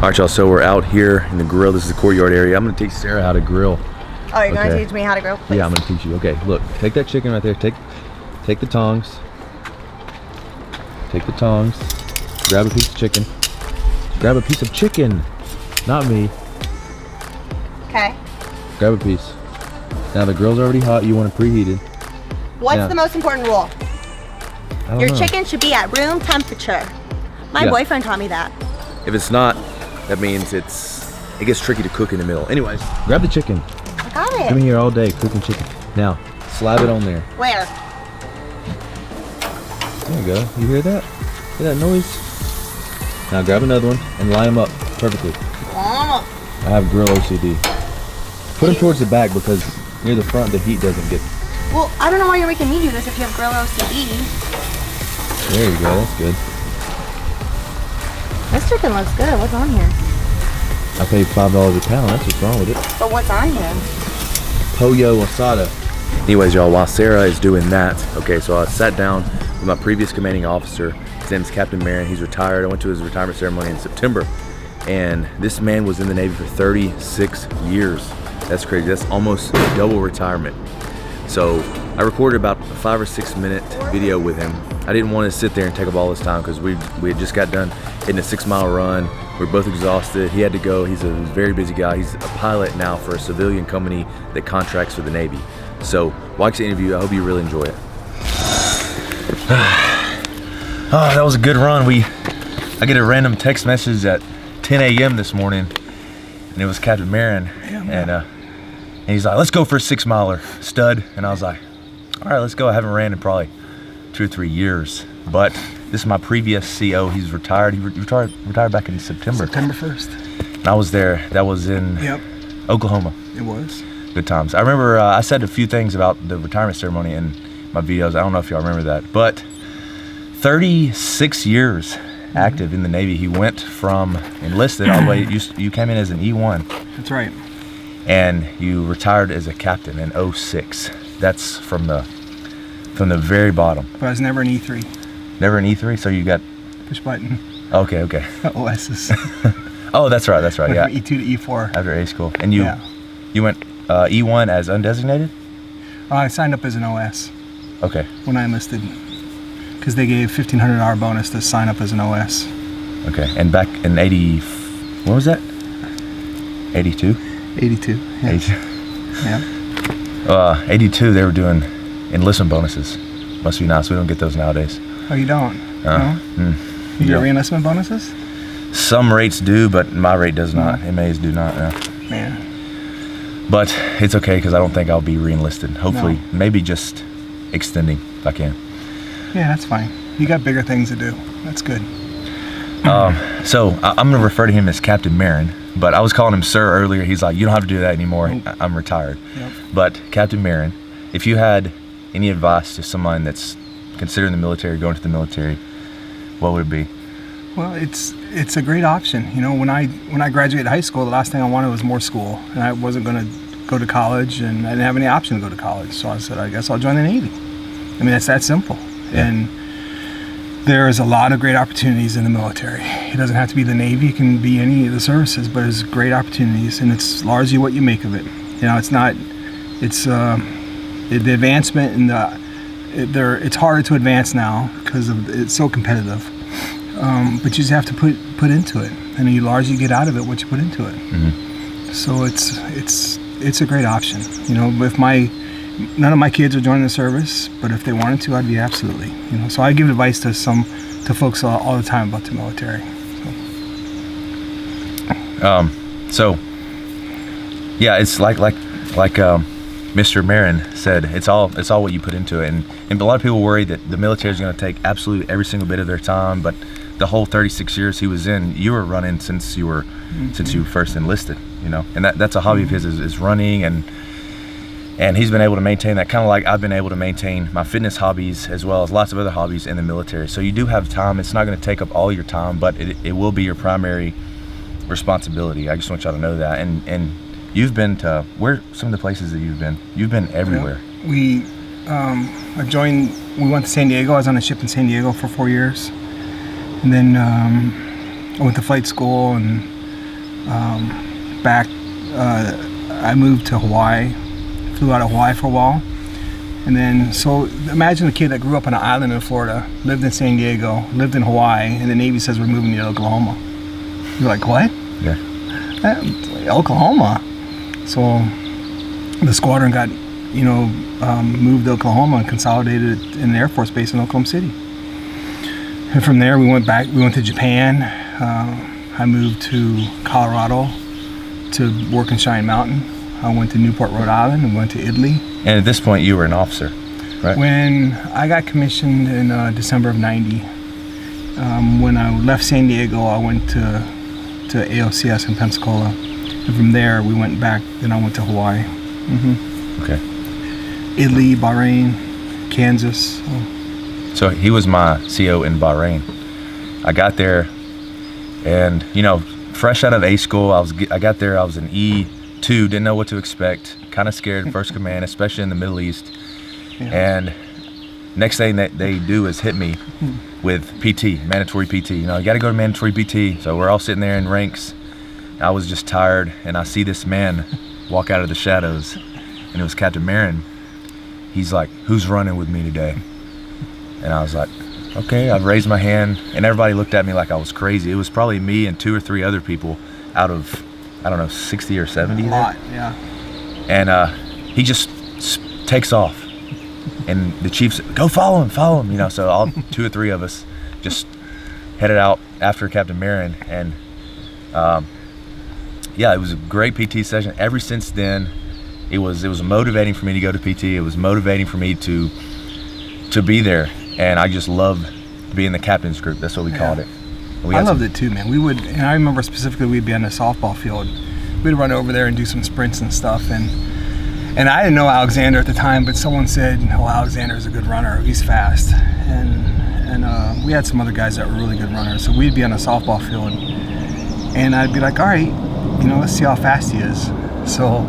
All right, y'all, so we're out here in the grill. This is the courtyard area. I'm gonna teach Sarah how to grill. Oh, you're gonna teach me how to grill? Please. Yeah, I'm gonna teach you. Okay, look, take that chicken right there. Take the tongs. Take the tongs. Grab a piece of chicken. Grab a piece of chicken. Not me. Okay. Grab a piece. Now the grill's already hot. You want it preheated. What's the most important rule? Your chicken should be at room temperature. My boyfriend taught me that. If it's not, that means it gets tricky to cook in the middle. Anyways, grab the chicken. I got it. I've been here all day cooking chicken. Now, slab it on there. Where? There you go. You hear that? Hear that noise? Now grab another one and line them up perfectly. I have grill OCD. Put them towards the back because near the front the heat doesn't get. Well, I don't know why you're making me do this if you have grill OCD. There you go. That's good. This chicken looks good. What's on here? I paid $5 a pound. That's what's wrong with it. But what's on here? Pollo asada. Anyways, y'all, while Sarah is doing that, okay, so I sat down with my previous commanding officer. His name is Captain Maron. He's retired. I went to his retirement ceremony in September. And this man was in the Navy for 36 years. That's crazy. That's almost double retirement. So I recorded about a 5 or 6 minute video with him. I didn't want to sit there and take up all his time because we had just got done hitting a 6-mile run. We were both exhausted. He had to go. He's a very busy guy. He's a pilot now for a civilian company that contracts for the Navy. So watch the interview. I hope you really enjoy it. Oh, that was a good run. I get a random text message at 10 a.m. this morning, and it was Captain Maron, and he's like, "Let's go for a 6-miler, stud." And I was like, "All right, let's go." I haven't ran in probably 2 or 3 years, but this is my previous CO. He's retired. He retired back in September. September 1st. And I was there. That was in Oklahoma. It was. Good times. I remember I said a few things about the retirement ceremony in my videos. I don't know if y'all remember that, but 36 years active in the Navy. He went from enlisted all the way. You came in as an E1. That's right. And you retired as a captain in 06. That's from the very bottom. But I was never an E3. Never an E3, so you got push button. Okay. OS's. Oh, that's right. Yeah. E2 to E4 after A school, and you went E1 as undesignated. I signed up as an OS. Okay. When I enlisted, because they gave $1,500 bonus to sign up as an OS. Okay, and back in 80, what was that? 82. 82. Yeah. 82. Yeah. 82. They were doing enlistment bonuses. Must be nice. We don't get those nowadays. Oh, you don't? No? You get re-enlistment bonuses? Some rates do, but my rate does not. MAs do not. No. Yeah. But it's okay because I don't think I'll be re-enlisted. Hopefully, maybe just extending if I can. Yeah, that's fine. You got bigger things to do. That's good. So I'm going to refer to him as Captain Maron, but I was calling him Sir earlier. He's like, "You don't have to do that anymore. Nope. I'm retired." Yep. But Captain Maron, if you had any advice to someone that's considering the military, going to the military, what would it be? Well, it's a great option. You know, when I graduated high school, the last thing I wanted was more school, and I wasn't going to go to college, and I didn't have any option to go to college. So I said, I guess I'll join the Navy. I mean, it's that simple. Yeah. And there's a lot of great opportunities in the military. It doesn't have to be the Navy; it can be any of the services. But there's great opportunities, and it's largely what you make of it. You know, it's not. It's the advancement and it's harder to advance now because it's so competitive. But you just have to put into it, and you largely get out of it what you put into it. Mm-hmm. So it's a great option. You know, none of my kids are joining the service, but if they wanted to, I'd be absolutely. You know, so I give advice to folks all the time about the military. So yeah, it's like Mr. Maron said, it's all what you put into it, and a lot of people worry that the military is going to take absolutely every single bit of their time, but the whole 36 years he was in, you were running since you first enlisted, you know, and that's a hobby of his is running, and he's been able to maintain that, kind of like I've been able to maintain my fitness hobbies as well as lots of other hobbies in the military. So you do have time. It's not going to take up all your time, but it will be your primary responsibility. I just want y'all to know that. And you've been to, where some of the places that you've been? You've been everywhere. Yeah. We went to San Diego. I was on a ship in San Diego for 4 years. And then I went to flight school and back. I moved to Hawaii, flew out of Hawaii for a while, and then so imagine a kid that grew up on an island in Florida, lived in San Diego, lived in Hawaii, and the Navy says we're moving to Oklahoma. You're like, what? Yeah. Oklahoma. So the squadron got, moved to Oklahoma and consolidated in an Air Force base in Oklahoma City. And from there we went to Japan. I moved to Colorado to work in Cheyenne Mountain. I went to Newport, Rhode Island, and went to Italy. And at this point you were an officer, right? When I got commissioned in December of '90, when I left San Diego, I went to AOCS in Pensacola. And from there we went back, then I went to Hawaii. Okay. Italy, Bahrain, Kansas. So he was my CO in Bahrain. I got there, and fresh out of A school, I got there. I was an E2, didn't know what to expect. Kind of scared first command, especially in the Middle East. Yeah. And next thing that they do is hit me with PT, mandatory PT. You got to go to mandatory PT. So we're all sitting there in ranks. I was just tired, and I see this man walk out of the shadows, and it was Captain Maron. He's like, "Who's running with me today?" And I was like, okay. I raised my hand, and everybody looked at me like I was crazy. It was probably me and 2 or 3 other people out of, 60 or 70 a lot, yeah. And he just takes off, and the chief said, "Go follow him." So all 2 or 3 of us just headed out after Captain Maron, and it was a great PT session. Ever since then, it was motivating for me to go to PT. It was motivating for me to be there, and I just loved being the captain's group. That's what we called it. I loved it too, man. We would, and I remember specifically we'd be on the softball field. We'd run over there and do some sprints and stuff, and I didn't know Alexander at the time, but someone said, "Oh, Alexander's a good runner. He's fast." And we had some other guys that were really good runners, so we'd be on a softball field, and I'd be like, "All right, let's see how fast he is." So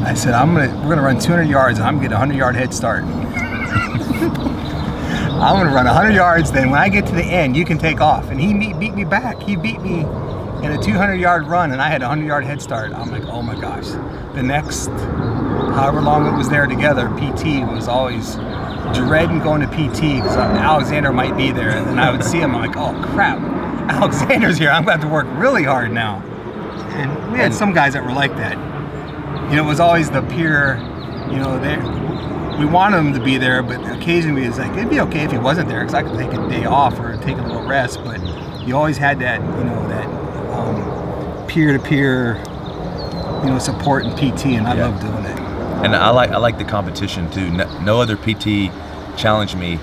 I said, we're gonna run 200 yards, and I'm gonna get a 100-yard head start. I'm gonna run 100 yards, then when I get to the end, you can take off. And he beat me back. He beat me in a 200-yard run, and I had a 100-yard head start. I'm like, oh my gosh. The next, however long it was there together, PT was always dreading going to PT because Alexander might be there. And then I would see him, I'm like, oh crap, Alexander's here. I'm gonna have to work really hard now. And we had some guys that were like that. It was always the peer, we wanted him to be there, but occasionally it was like, it'd be okay if he wasn't there because I could take a day off or take a little rest, but you always had that, that peer-to-peer, support in PT, and I love doing it. And I like the competition too. No other PT challenged me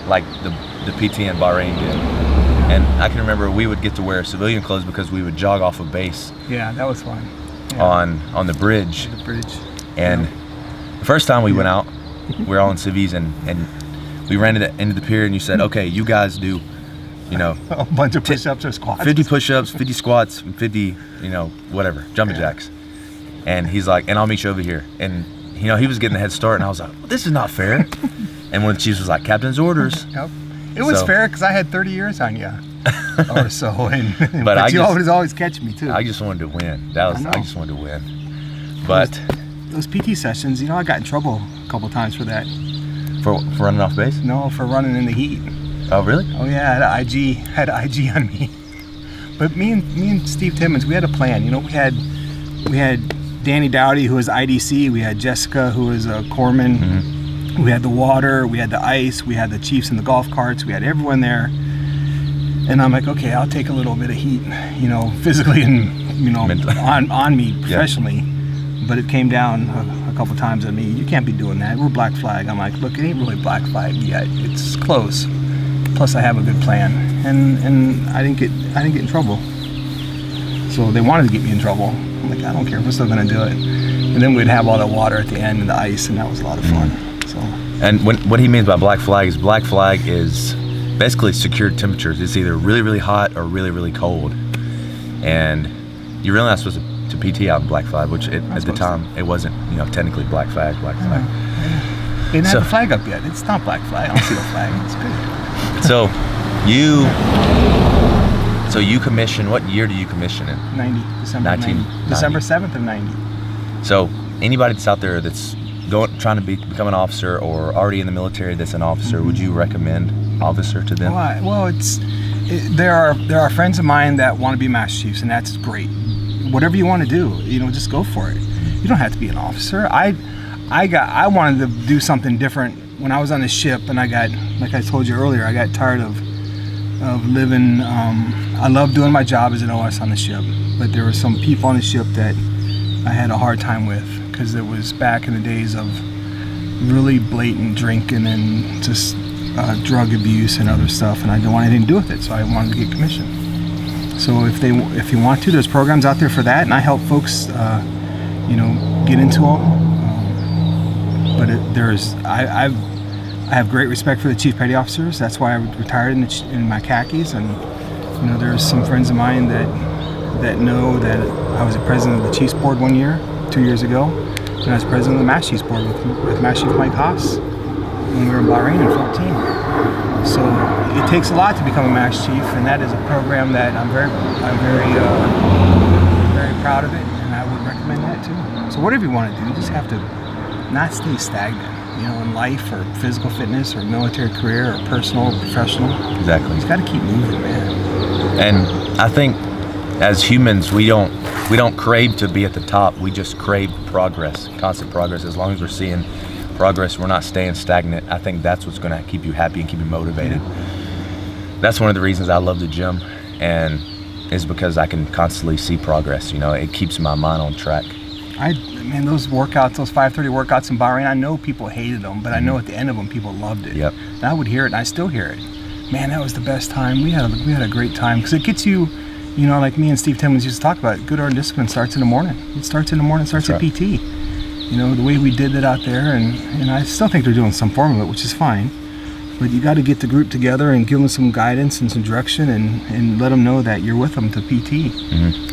like the PT in Bahrain did. And I can remember we would get to wear civilian clothes because we would jog off a base. Yeah, that was fun. Yeah. On the bridge. The bridge. And the first time we went out, we were all in civvies, and we ran into the pier, and you said, okay, you guys do, a bunch of push-ups or squats. 50 push-ups, 50 squats, 50, whatever, jumping jacks. And he's like, and I'll meet you over here. And, he was getting the head start, and I was like, well, this is not fair. And one of the chiefs was like, captain's orders. Yep. It was fair because I had 30 years on you. Or so, but you always catch me too. I just wanted to win. I just wanted to win. But those PT sessions, I got in trouble a couple times for that. For running off base? No, for running in the heat. Oh, really? Oh yeah, I had IG on me. But me and Steve Timmons, we had a plan. We had Danny Dowdy, who was IDC. We had Jessica, who was a corpsman. Mm-hmm. We had the water. We had the ice. We had the chiefs in the golf carts. We had everyone there. And I'm like, okay, I'll take a little bit of heat, physically and on me professionally. Yeah. But it came down a couple times on me. You can't be doing that. We're black flag. I'm like, look, it ain't really black flag yet. It's close. Plus, I have a good plan, and I didn't get in trouble. So they wanted to get me in trouble. I'm like, I don't care. We're still gonna do it. And then we'd have all the water at the end and the ice, and that was a lot of fun. So. And what he means by black flag is basically secured temperatures. It's either really, really hot or really, really cold. And you're really not supposed to PT out in black flag, which at the time it wasn't, technically black flag. They didn't have the flag up yet. It's not black flag. I don't see the flag. It's good. So you commission, what year do you commission in? 90, December 1990. December 7th of 90. So anybody that's out there that's trying to become an officer or already in the military that's an officer, would you recommend officer to them? Well, there are friends of mine that want to be Master Chiefs, and that's great. Whatever you want to do, just go for it. You don't have to be an officer. I wanted to do something different when I was on the ship, and I got, like I told you earlier, I got tired of living. I loved doing my job as an OS on the ship, but there were some people on the ship that I had a hard time with, because it was back in the days of really blatant drinking and just drug abuse and other stuff, and I didn't want anything to do with it, so I wanted to get commissioned. So if you want to, there's programs out there for that, and I help folks, get into them. But I have great respect for the Chief Petty Officers. That's why I retired in my khakis, and there's some friends of mine that know that I was the president of the Chiefs Board 1 year, 2 years ago, and I was president of the Master Chiefs Board with Master Chief Mike Haas when we were in Bahrain in 14. So it takes a lot to become a Master Chief, and that is a program that I'm very proud of it, and I would recommend that too. So whatever you want to do, you just have to not stay stagnant, in life or physical fitness or military career or personal or professional. Exactly. You just got to keep moving, man. And I think as humans, we don't crave to be at the top. We just crave progress, constant progress. As long as we're seeing progress, we're not staying stagnant. I think that's what's going to keep you happy and keep you motivated. That's one of the reasons I love the gym, and is because I can constantly see progress. It keeps my mind on track. Man, those workouts, those 5:30 workouts in Bahrain, I know people hated them, but I know at the end of them people loved it. Yep. And I would hear it, and I still hear it. Man, that was the best time. We had a great time, because it gets you, like me and Steve Timmons used to talk about, good order and discipline starts in the morning. It starts in the morning, starts at PT. The way we did it out there, and I still think they're doing some form of it, which is fine. But you got to get the group together and give them some guidance and some direction, and let them know that you're with them to PT.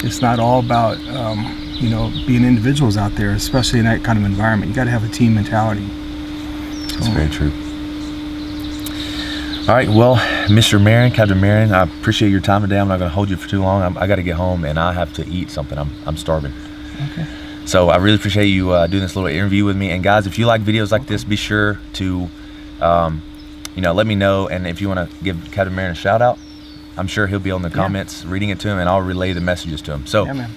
It's not all about being individuals out there, especially in that kind of environment. You got to have a team mentality. That's very true. All right, well, Mr. Maron, Captain Maron, I appreciate your time today. I'm not going to hold you for too long. I got to get home, and I have to eat something. I'm starving. Okay. So I really appreciate you doing this little interview with me. And guys, if you like videos like this, be sure to let me know. And if you want to give Captain Maron a shout out, I'm sure he'll be on the comments reading it to him, and I'll relay the messages to him. So yeah, man.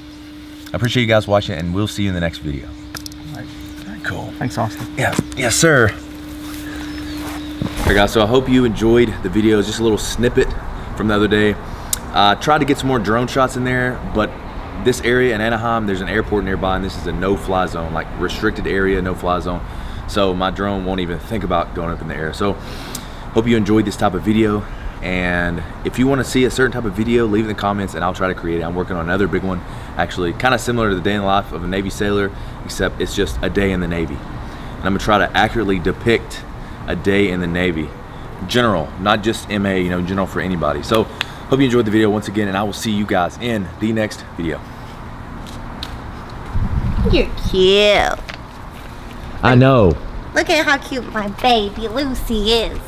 I appreciate you guys watching, and we'll see you in the next video. All right. Very cool. Thanks, Austin. Yeah. Yes, sir. All right, guys, so I hope you enjoyed the video. Just a little snippet from the other day. Tried to get some more drone shots in there, but this area in Anaheim, there's an airport nearby, and this is a no-fly zone, like restricted area, no-fly zone. So my drone won't even think about going up in the air. So hope you enjoyed this type of video. And if you want to see a certain type of video, leave it in the comments and I'll try to create it. I'm working on another big one, actually kind of similar to the day in the life of a Navy sailor, except it's just a day in the Navy. And I'm gonna try to accurately depict a day in the Navy. General, not just MA, general for anybody. So hope you enjoyed the video once again, and I will see you guys in the next video. You're cute. I know. Look at how cute my baby Lucy is.